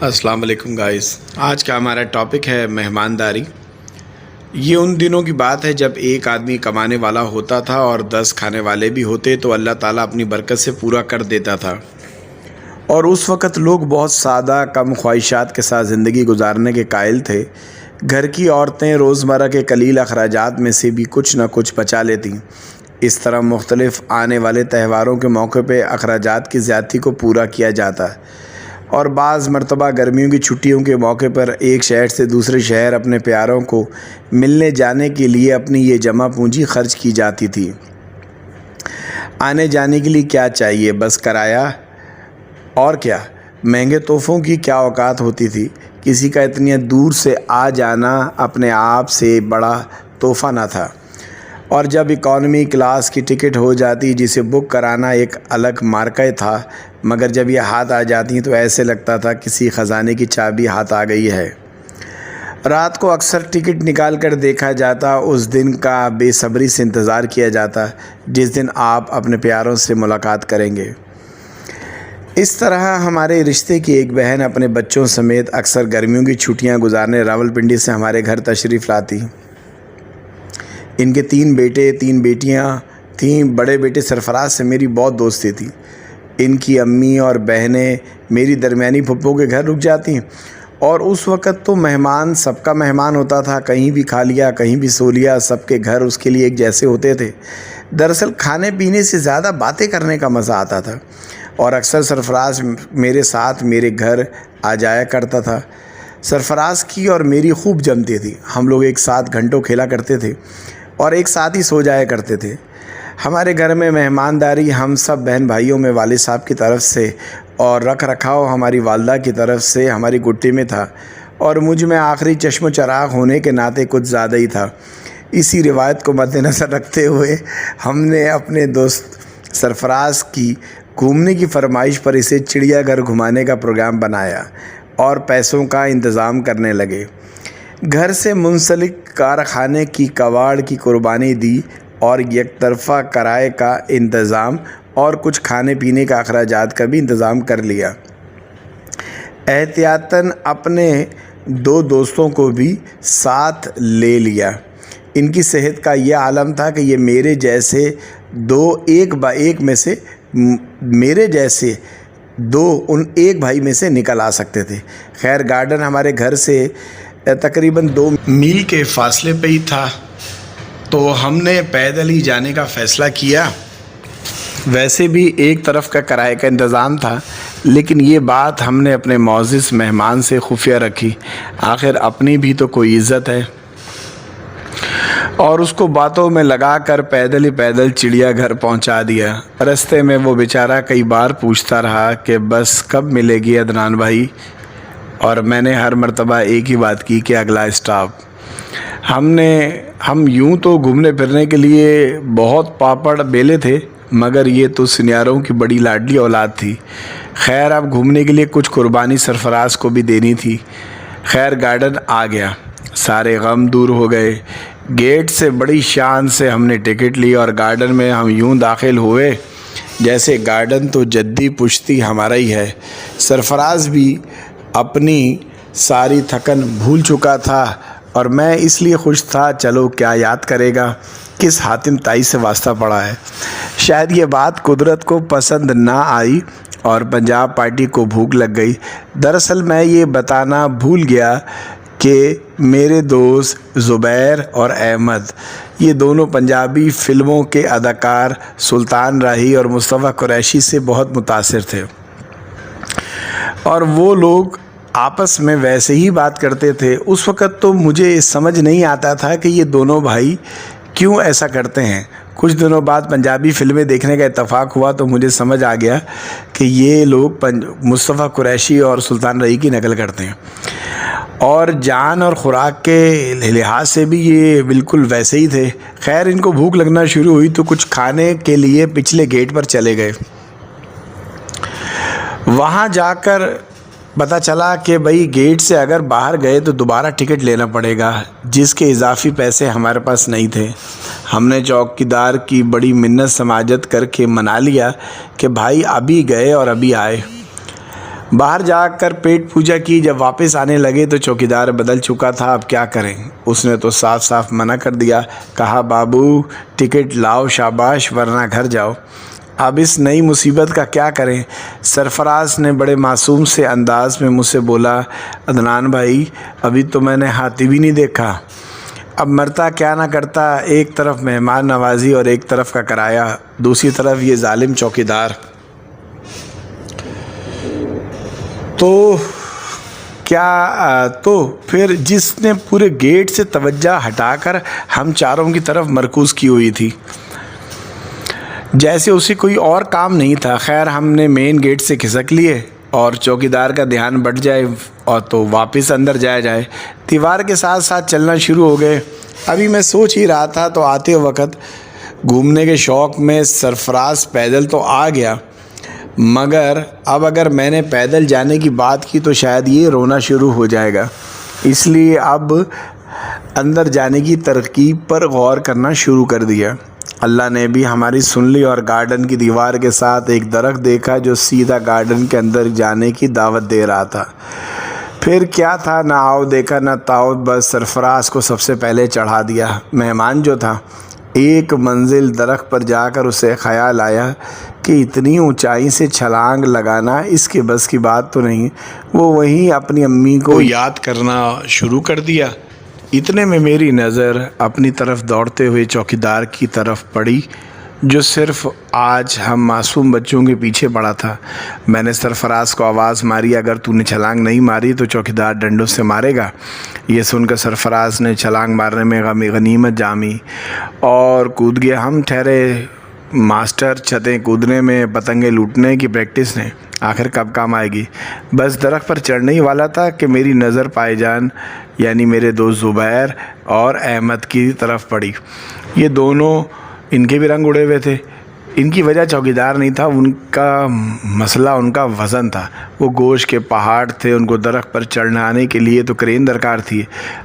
السلام علیکم گائز، آج کا ہمارا ٹاپک ہے مہمانداری۔ یہ ان دنوں کی بات ہے جب ایک آدمی کمانے والا ہوتا تھا اور 10 کھانے والے بھی ہوتے تو اللہ تعالیٰ اپنی برکت سے پورا کر دیتا تھا، اور اس وقت لوگ بہت سادہ کم خواہشات کے ساتھ زندگی گزارنے کے قائل تھے۔ گھر کی عورتیں روزمرہ کے قلیل اخراجات میں سے بھی کچھ نہ کچھ بچا لیتیں۔ اس طرح مختلف آنے والے تہواروں کے موقع پہ اخراجات کی زیادتی کو پورا کیا جاتا، اور بعض مرتبہ گرمیوں کی چھٹیوں کے موقع پر ایک شہر سے دوسرے شہر اپنے پیاروں کو ملنے جانے کے لیے اپنی یہ جمع پونجی خرچ کی جاتی تھی۔ آنے جانے کے لیے کیا چاہیے، بس کرایہ، اور کیا مہنگے تحفوں کی کیا اوقات ہوتی تھی۔ کسی کا اتنی دور سے آ جانا اپنے آپ سے بڑا تحفہ نہ تھا، اور جب اکانومی کلاس کی ٹکٹ ہو جاتی جسے بک کرانا ایک الگ مارکہ تھا، مگر جب یہ ہاتھ آ جاتی تو ایسے لگتا تھا کسی خزانے کی چابی ہاتھ آ گئی ہے۔ رات کو اکثر ٹکٹ نکال کر دیکھا جاتا، اس دن کا بے صبری سے انتظار کیا جاتا جس دن آپ اپنے پیاروں سے ملاقات کریں گے۔ اس طرح ہمارے رشتے کی ایک بہن اپنے بچوں سمیت اکثر گرمیوں کی چھٹیاں گزارنے راولپنڈی سے ہمارے گھر تشریف لاتی۔ ان کے 3 بیٹے 3 بیٹیاں تھیں۔ بڑے بیٹے سرفراز سے میری بہت دوستی تھی۔ ان کی امی اور بہنیں میری درمیانی پھپھو کے گھر رک جاتی، اور اس وقت تو مہمان سب کا مہمان ہوتا تھا۔ کہیں بھی کھا لیا، کہیں بھی سو لیا، سب کے گھر اس کے لیے ایک جیسے ہوتے تھے۔ دراصل کھانے پینے سے زیادہ باتیں کرنے کا مزہ آتا تھا، اور اکثر سرفراز میرے ساتھ میرے گھر آ جایا کرتا تھا۔ سرفراز کی اور میری خوب جمتی تھی۔ ہم لوگ ایک ساتھ گھنٹوں کھیلا کرتے تھے اور ایک ساتھ ہی سو جایا کرتے تھے۔ ہمارے گھر میں مہمانداری ہم سب بہن بھائیوں میں والد صاحب کی طرف سے، اور رکھ رکھاؤ ہماری والدہ کی طرف سے ہماری گٹی میں تھا، اور مجھ میں آخری چشم و چراغ ہونے کے ناطے کچھ زیادہ ہی تھا۔ اسی روایت کو مد نظر رکھتے ہوئے ہم نے اپنے دوست سرفراز کی گھومنے کی فرمائش پر اسے چڑیا گھر گھمانے کا پروگرام بنایا اور پیسوں کا انتظام کرنے لگے۔ گھر سے منسلک کارخانے کی کباڑ کی قربانی دی اور یک طرفہ کرائے کا انتظام اور کچھ کھانے پینے کا اخراجات کا بھی انتظام کر لیا۔ احتیاطاً اپنے 2 دوستوں کو بھی ساتھ لے لیا۔ ان کی صحت کا یہ عالم تھا کہ یہ میرے جیسے ایک بھائی میں سے نکل آ سکتے تھے۔ خیر، گارڈن ہمارے گھر سے تقریباً 2 میل کے فاصلے پہ ہی تھا، تو ہم نے پیدل ہی جانے کا فیصلہ کیا۔ ویسے بھی ایک طرف کا کرائے کا انتظام تھا، لیکن یہ بات ہم نے اپنے معزز مہمان سے خفیہ رکھی۔ آخر اپنی بھی تو کوئی عزت ہے، اور اس کو باتوں میں لگا کر پیدل چڑیا گھر پہنچا دیا۔ رستے میں وہ بیچارہ کئی بار پوچھتا رہا کہ بس کب ملے گی عدنان بھائی، اور میں نے ہر مرتبہ ایک ہی بات کی کہ اگلا اسٹاپ۔ ہم یوں تو گھومنے پھرنے کے لیے بہت پاپڑ بیلے تھے، مگر یہ تو سنیاروں کی بڑی لاڈلی اولاد تھی۔ خیر، اب گھومنے کے لیے کچھ قربانی سرفراز کو بھی دینی تھی۔ خیر، گارڈن آ گیا، سارے غم دور ہو گئے۔ گیٹ سے بڑی شان سے ہم نے ٹکٹ لی، اور گارڈن میں ہم یوں داخل ہوئے جیسے گارڈن تو جدی پشتی ہمارا ہی ہے۔ سرفراز بھی اپنی ساری تھکن بھول چکا تھا، اور میں اس لیے خوش تھا، چلو کیا یاد کرے گا، کس حاتم تائی سے واسطہ پڑا ہے۔ شاید یہ بات قدرت کو پسند نہ آئی اور پنجاب پارٹی کو بھوک لگ گئی۔ دراصل میں یہ بتانا بھول گیا کہ میرے دوست زبیر اور احمد، یہ دونوں پنجابی فلموں کے اداکار سلطان راہی اور مصطفیٰ قریشی سے بہت متاثر تھے، اور وہ لوگ آپس میں ویسے ہی بات کرتے تھے۔ اس وقت تو مجھے سمجھ نہیں آتا تھا کہ یہ دونوں بھائی کیوں ایسا کرتے ہیں۔ کچھ دنوں بعد پنجابی فلمیں دیکھنے کا اتفاق ہوا تو مجھے سمجھ آ گیا کہ یہ لوگ مصطفیٰ قریشی اور سلطان راہی کی نقل کرتے ہیں، اور جان اور خوراک کے لحاظ سے بھی یہ بالکل ویسے ہی تھے۔ خیر، ان کو بھوک لگنا شروع ہوئی تو کچھ کھانے کے لیے پچھلے گیٹ پر چلے گئے۔ وہاں جا کر پتہ چلا کہ بھئی گیٹ سے اگر باہر گئے تو دوبارہ ٹکٹ لینا پڑے گا، جس کے اضافی پیسے ہمارے پاس نہیں تھے۔ ہم نے چوکیدار کی بڑی منت سماجت کر کے منا لیا کہ بھائی ابھی گئے اور ابھی آئے۔ باہر جا کر پیٹ پوجا کی. جب واپس آنے لگے تو چوکیدار بدل چکا تھا. اب کیا کریں؟ اس نے تو صاف صاف منع کر دیا. کہا بابو ٹکٹ لاؤ شاباش ورنہ گھر جاؤ. اب اس نئی مصیبت کا کیا کریں؟ سرفراز نے بڑے معصوم سے انداز میں مجھ سے بولا عدنان بھائی ابھی تو میں نے ہاتھی بھی نہیں دیکھا. اب مرتا کیا نہ کرتا. ایک طرف مہمان نوازی اور ایک طرف کا کرایہ، دوسری طرف یہ ظالم چوکیدار. تو پھر جس نے پورے گیٹ سے توجہ ہٹا کر ہم چاروں کی طرف مرکوز کی ہوئی تھی، جیسے اسے کوئی اور کام نہیں تھا. خیر ہم نے مین گیٹ سے کھسک لیے اور چوکیدار کا دھیان بٹ جائے اور تو واپس اندر جائے. دیوار کے ساتھ ساتھ چلنا شروع ہو گئے. ابھی میں سوچ ہی رہا تھا تو آتے وقت گھومنے کے شوق میں سرفراز پیدل تو آ گیا، مگر اب اگر میں نے پیدل جانے کی بات کی تو شاید یہ رونا شروع ہو جائے گا. اس لیے اب اندر جانے کی ترکیب پر غور کرنا شروع کر دیا. اللہ نے بھی ہماری سن لی اور گارڈن کی دیوار کے ساتھ ایک درخت دیکھا جو سیدھا گارڈن کے اندر جانے کی دعوت دے رہا تھا. پھر کیا تھا، نہ آؤ دیکھا نہ تاؤ، بس سرفراز کو سب سے پہلے چڑھا دیا. مہمان جو تھا ایک منزل درخت پر جا کر اسے خیال آیا کہ اتنی اونچائی سے چھلانگ لگانا اس کے بس کی بات تو نہیں. وہ وہیں اپنی امی کو یاد کرنا شروع کر دیا. اتنے میں میری نظر اپنی طرف دوڑتے ہوئے چوکیدار کی طرف پڑی جو صرف آج ہم معصوم بچوں کے پیچھے پڑا تھا. میں نے سرفراز کو آواز ماری اگر تو نے چھلانگ نہیں ماری تو چوکیدار ڈنڈوں سے مارے گا. یہ سن کر سرفراز نے چھلانگ مارنے میں غنیمت جامی اور کود گیا. ہم ٹھہرے ماسٹر چھتیں کودنے میں پتنگیں لوٹنے کی پریکٹس نے آخر کب کام آئے گی. بس درخت پر چڑھنے ہی والا تھا کہ میری نظر پائی جان یعنی میرے دوست زبیر اور احمد کی طرف پڑی. یہ دونوں، ان کے بھی رنگ اڑے ہوئے تھے. ان کی وجہ چوکیدار نہیں تھا، ان کا مسئلہ ان کا وزن تھا. وہ گوشت کے پہاڑ تھے، ان کو درخت پر چڑھنے آنے کے لیے تو کرین درکار تھی.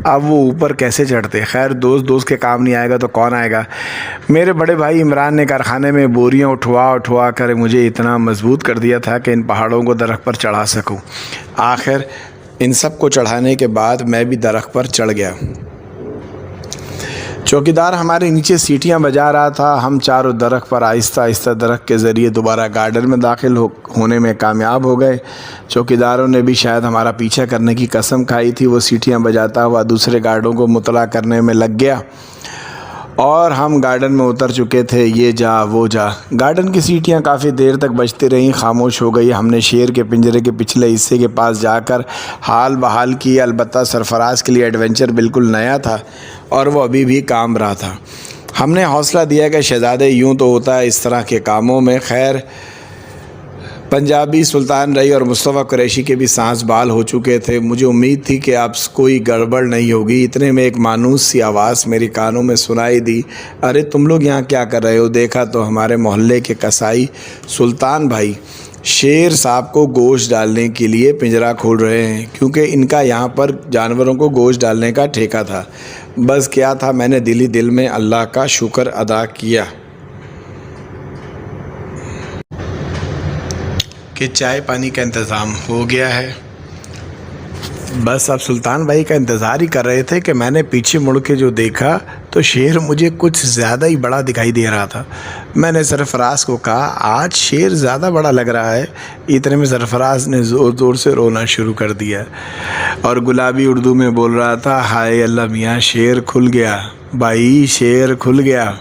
اب وہ اوپر کیسے چڑھتے؟ خیر دوست کے کام نہیں آئے گا تو کون آئے گا. میرے بڑے بھائی عمران نے کارخانے میں بوریاں اٹھوا کر مجھے اتنا مضبوط کر دیا تھا کہ ان پہاڑوں کو درخت پر چڑھا سکوں. آخر ان سب کو چڑھانے کے بعد میں بھی درخت پر چڑھ گیا. چوکیدار ہمارے نیچے سیٹیاں بجا رہا تھا. ہم چاروں درخت پر آہستہ درخت کے ذریعے دوبارہ گارڈن میں داخل ہونے میں کامیاب ہو گئے. چوکیداروں نے بھی شاید ہمارا پیچھا کرنے کی قسم کھائی تھی. وہ سیٹیاں بجاتا ہوا دوسرے گارڈوں کو مطلع کرنے میں لگ گیا اور ہم گارڈن میں اتر چکے تھے. یہ جا وہ جا. گارڈن کی سیٹیاں کافی دیر تک بجتی رہیں، خاموش ہو گئی. ہم نے شیر کے پنجرے کے پچھلے حصے کے پاس جا کر حال بحال کی. البتہ سرفراز کے لیے ایڈونچر بالکل نیا تھا اور وہ ابھی بھی کام رہا تھا. ہم نے حوصلہ دیا کہ شہزادے یوں تو ہوتا ہے اس طرح کے کاموں میں. خیر پنجابی سلطان رئی اور مصطفیٰ قریشی کے بھی سانس بال ہو چکے تھے. مجھے امید تھی کہ اب کوئی گڑبڑ نہیں ہوگی. اتنے میں ایک مانوس سی آواز میرے کانوں میں سنائی دی. ارے تم لوگ یہاں کیا کر رہے ہو؟ دیکھا تو ہمارے محلے کے قصائی سلطان بھائی شیر صاحب کو گوشت ڈالنے کے لیے پنجرہ کھول رہے ہیں، کیونکہ ان کا یہاں پر جانوروں کو گوشت ڈالنے کا ٹھیکہ تھا. بس کیا تھا، میں نے دل میں اللہ کا شکر ادا کیا کہ چائے پانی کا انتظام ہو گیا ہے. بس اب سلطان بھائی کا انتظار ہی کر رہے تھے کہ میں نے پیچھے مڑ کے جو دیکھا تو شیر مجھے کچھ زیادہ ہی بڑا دکھائی دے رہا تھا. میں نے سرفراز کو کہا آج شیر زیادہ بڑا لگ رہا ہے. اتنے میں سرفراز نے زور سے رونا شروع کر دیا اور گلابی اردو میں بول رہا تھا ہائے اللہ میاں شیر کھل گیا بھائی، شیر کھل گیا.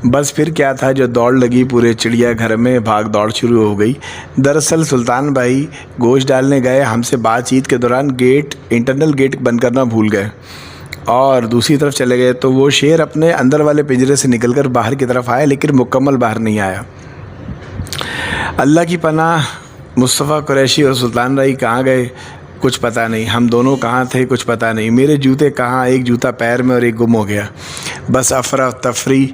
بس پھر کیا تھا، جو دوڑ لگی پورے چڑیا گھر میں بھاگ دوڑ شروع ہو گئی. دراصل سلطان بھائی گوشت ڈالنے گئے، ہم سے بات چیت کے دوران انٹرنل گیٹ بند کرنا بھول گئے اور دوسری طرف چلے گئے. تو وہ شیر اپنے اندر والے پنجرے سے نکل کر باہر کی طرف آیا لیکن مکمل باہر نہیں آیا. اللہ کی پناہ مصطفیٰ قریشی اور سلطان بھائی کہاں گئے کچھ پتہ نہیں. ہم دونوں کہاں تھے کچھ پتہ نہیں. میرے جوتے کہاں، ایک جوتا پیر میں اور ایک گم ہو گیا. بس افراتفری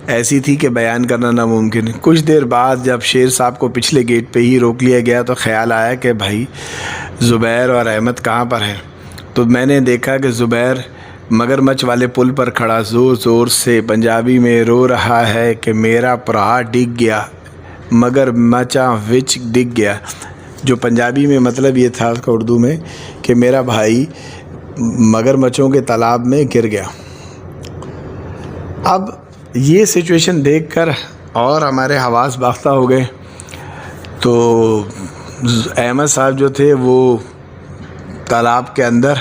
ایسی تھی کہ بیان کرنا ناممکن. کچھ دیر بعد جب شیر صاحب کو پچھلے گیٹ پہ ہی روک لیا گیا تو خیال آیا کہ بھائی زبیر اور احمد کہاں پر ہیں. تو میں نے دیکھا کہ زبیر مگرمچھ والے پل پر کھڑا زور سے پنجابی میں رو رہا ہے کہ میرا پرا ڈگ گیا، مگرمچھاں وچ ڈگ گیا. جو پنجابی میں مطلب یہ تھا اس کا اردو میں کہ میرا بھائی مگرمچھوں کے تالاب میں گر گیا۔ اب یہ سچویشن دیکھ کر اور ہمارے حواس باختہ ہو گئے، تو احمد صاحب جو تھے وہ تالاب کے اندر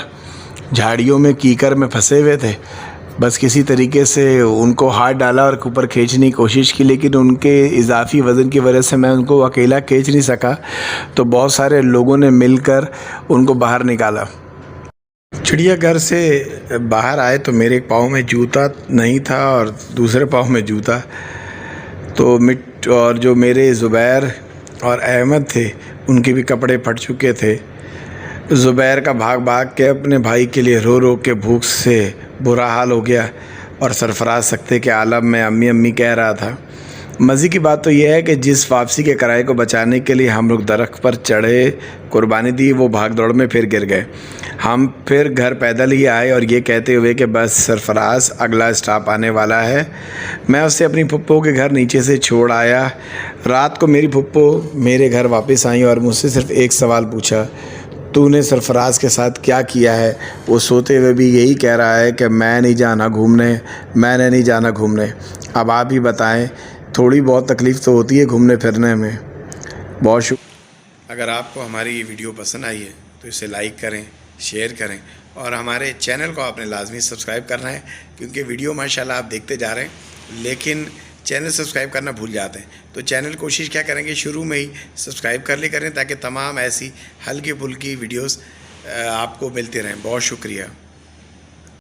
جھاڑیوں میں کیکر میں پھنسے ہوئے تھے، بس کسی طریقے سے ان کو ہاتھ ڈالا اور اوپر کھینچنے کی کوشش کی، لیکن ان کے اضافی وزن کی وجہ سے میں ان کو اکیلا کھینچ نہیں سکا، تو بہت سارے لوگوں نے مل کر ان کو باہر نکالا۔ چڑیا گھر سے باہر آئے تو میرے پاؤں میں جوتا نہیں تھا اور دوسرے پاؤں میں جوتا، تو اور جو میرے زبیر اور احمد تھے ان کے بھی کپڑے پھٹ چکے تھے۔ زبیر کا بھاگ بھاگ کے اپنے بھائی کے لیے رو رو کے بھوک سے برا حال ہو گیا، اور سرفراز سکتے کے عالم میں امی امی کہہ رہا تھا۔ مزے کی بات تو یہ ہے کہ جس واپسی کے کرائے کو بچانے کے لیے ہم لوگ درخت پر چڑھے قربانی دی، وہ بھاگ دوڑ میں پھر گر گئے۔ ہم پھر گھر پیدل ہی آئے اور یہ کہتے ہوئے کہ بس سرفراز اگلا اسٹاپ آنے والا ہے۔ میں اسے اپنی پھپھو کے گھر نیچے سے چھوڑ آیا۔ رات کو میری پھپھو میرے گھر واپس آئیں اور مجھ سے صرف ایک سوال پوچھا، تو نے سرفراز کے ساتھ کیا کیا ہے؟ وہ سوتے ہوئے بھی یہی کہہ رہا ہے کہ میں نہیں جانا گھومنے، میں نے نہیں جانا گھومنے۔ اب آپ ہی بتائیں، تھوڑی بہت تکلیف تو ہوتی ہے گھومنے پھرنے میں۔ بہت شکریہ۔ اگر آپ کو ہماری یہ ویڈیو پسند آئی ہے تو اسے لائک کریں، شیئر کریں، اور ہمارے چینل کو آپ نے لازمی سبسکرائب کرنا ہے، کیونکہ ویڈیو ماشاءاللہ آپ دیکھتے جا رہے ہیں لیکن چینل سبسکرائب کرنا بھول جاتے ہیں۔ تو چینل کوشش کیا کریں گے شروع میں ہی سبسکرائب کر لے کریں، تاکہ تمام ایسی ہلکی پھلکی ویڈیوز آپ کو ملتے رہیں۔ بہت شکریہ۔